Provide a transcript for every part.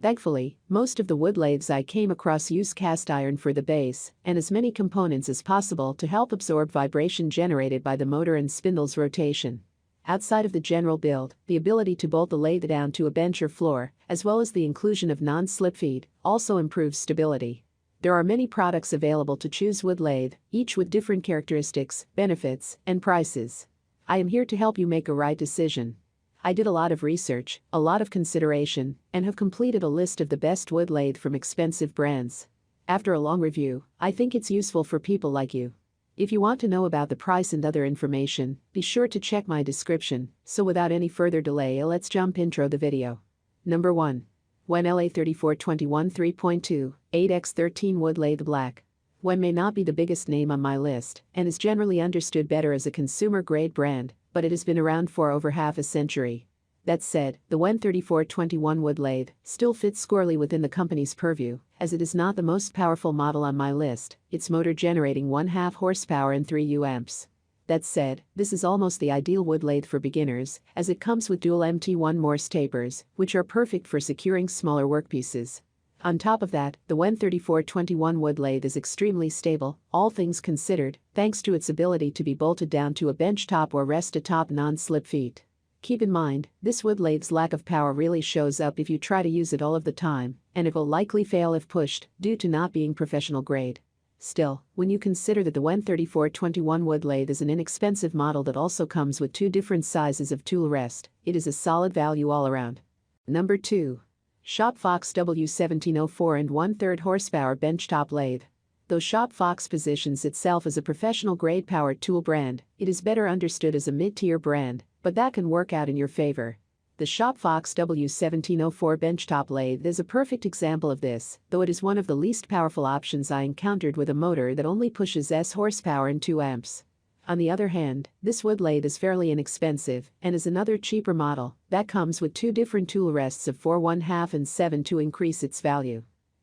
Thankfully, most of the wood lathes I came across use cast iron for the base and as many components as possible to help absorb vibration generated by the motor and spindle's rotation. Outside of the general build, the ability to bolt the lathe down to a bench or floor, as well as the inclusion of non-slip feed, also improves stability. There are many products available to choose wood lathe, each with different characteristics, benefits, and prices. I am here to help you make a right decision. I did a lot of research, a lot of consideration, and have completed a list of the best wood lathe from expensive brands. After a long review, I think it's useful for people like you. If you want to know about the price and other information, be sure to check my description. So without any further delay, let's jump intro the video. Number 1. JWL1221 3.2 8x13 Wood Lathe Black. JWL may not be the biggest name on my list and is generally understood better as a consumer-grade brand, but it has been around for over half a century. That said, the JWL3421 Wood Lathe still fits squarely within the company's purview, as it is not the most powerful model on my list, its motor generating 1/2 horsepower and 3 U-amps. That said, this is almost the ideal wood lathe for beginners, as it comes with dual MT1 Morse tapers, which are perfect for securing smaller workpieces. On top of that, the JWL3421 Wood Lathe is extremely stable, all things considered, thanks to its ability to be bolted down to a bench top or rest atop non-slip feet. Keep in mind, this wood lathe's lack of power really shows up if you try to use it all of the time, and it will likely fail if pushed, due to not being professional grade. Still, when you consider that the JWL3421 Wood Lathe is an inexpensive model that also comes with 2 different sizes of tool rest, it is a solid value all around. Number 2. Shop Fox W1704 and 1/3 horsepower benchtop lathe. Though Shop Fox positions itself as a professional-grade power tool brand, it is better understood as a mid-tier brand, but that can work out in your favor. The Shop Fox W1704 benchtop lathe is a perfect example of this, though it is one of the least powerful options I encountered with a motor that only pushes S horsepower and 2 amps. On the other hand, this wood lathe is fairly inexpensive and is another cheaper model that comes with 2 different tool rests of 4 1/2 and 7 to increase its value.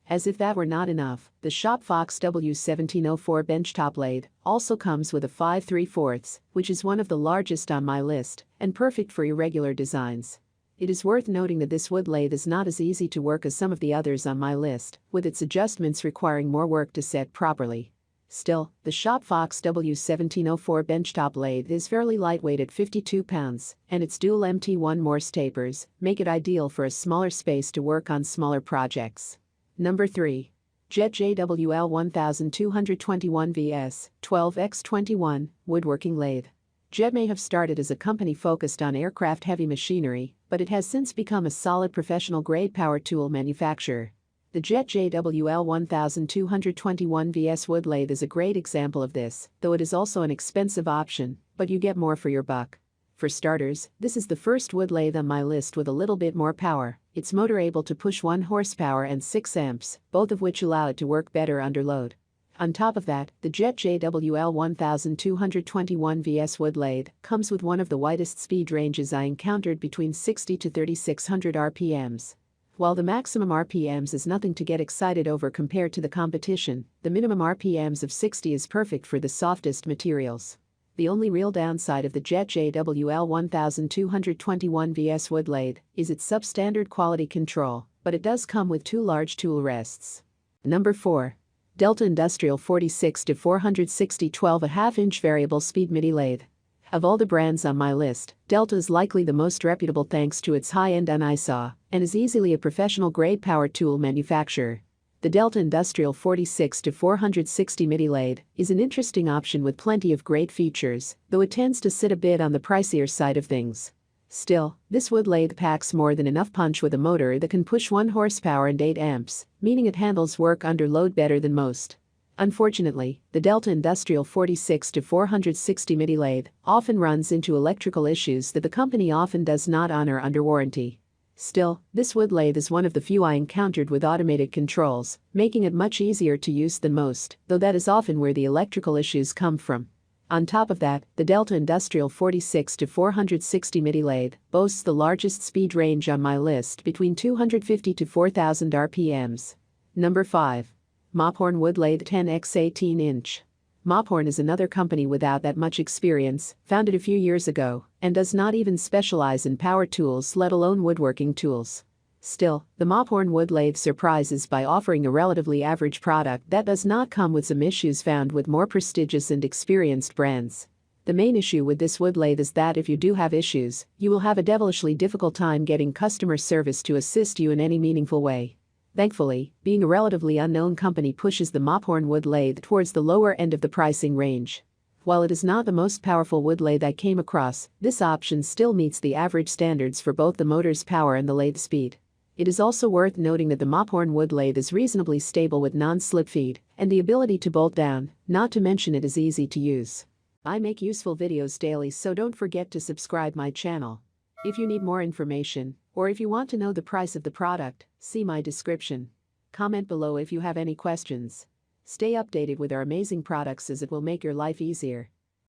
As if that were not enough, the Shop Fox W1704 benchtop lathe also comes with a 5 3/4, which is one of the largest on my list and perfect for irregular designs. It is worth noting that this wood lathe is not as easy to work as some of the others on my list, with its adjustments requiring more work to set properly. Still, the Shop Fox W1704 benchtop lathe is fairly lightweight at 52 pounds, and its dual MT1 Morse tapers make it ideal for a smaller space to work on smaller projects. Number 3. JWL1221 VS 12x21 Woodworking Lathe. JWL may have started as a company focused on aircraft heavy machinery, but it has since become a solid professional-grade power tool manufacturer. The JWL1221 VS Wood Lathe is a great example of this, though it is also an expensive option, but you get more for your buck. For starters, this is the first wood lathe on my list with a little bit more power, its motor able to push 1 horsepower and 6 amps, both of which allow it to work better under load. On top of that, the JWL1221 VS Wood Lathe comes with one of the widest speed ranges I encountered, between 60 to 3600 RPMs. While the maximum RPMs is nothing to get excited over compared to the competition, the minimum RPMs of 60 is perfect for the softest materials. The only real downside of the JWL1221 VS Wood Lathe is its substandard quality control, but it does come with 2 large tool rests. Number 4. Delta Industrial 46 to 460 12.5-inch variable speed MIDI lathe. Of all the brands on my list, Delta is likely the most reputable thanks to its high-end on-saw and is easily a professional-grade power tool manufacturer. The Delta Industrial 46 to 460 MIDI lathe is an interesting option with plenty of great features, though it tends to sit a bit on the pricier side of things. Still, this wood lathe packs more than enough punch with a motor that can push 1 horsepower and 8 amps, meaning it handles work under load better than most. Unfortunately, the Delta Industrial 46 to 460 MIDI lathe often runs into electrical issues that the company often does not honor under warranty. Still, this wood lathe is one of the few I encountered with automated controls, making it much easier to use than most, though that is often where the electrical issues come from. On top of that, the Delta Industrial 46 to 460 MIDI lathe boasts the largest speed range on my list, between 250 to 4000 RPMs. Number 5. Mophorn Wood Lathe 10x 18-inch. Mophorn is another company without that much experience, founded a few years ago, and does not even specialize in power tools, let alone woodworking tools. Still, the Mophorn wood lathe surprises by offering a relatively average product that does not come with some issues found with more prestigious and experienced brands. The main issue with this wood lathe is that if you do have issues, you will have a devilishly difficult time getting customer service to assist you in any meaningful way. Thankfully, being a relatively unknown company pushes the Mophorn wood lathe towards the lower end of the pricing range. While it is not the most powerful wood lathe I came across, this option still meets the average standards for both the motor's power and the lathe speed. It is also worth noting that the Mophorn wood lathe is reasonably stable with non-slip feed and the ability to bolt down, not to mention it is easy to use. I make useful videos daily, so don't forget to subscribe my channel. If you need more information, or if you want to know the price of the product, see my description. Comment below if you have any questions. Stay updated with our amazing products as it will make your life easier.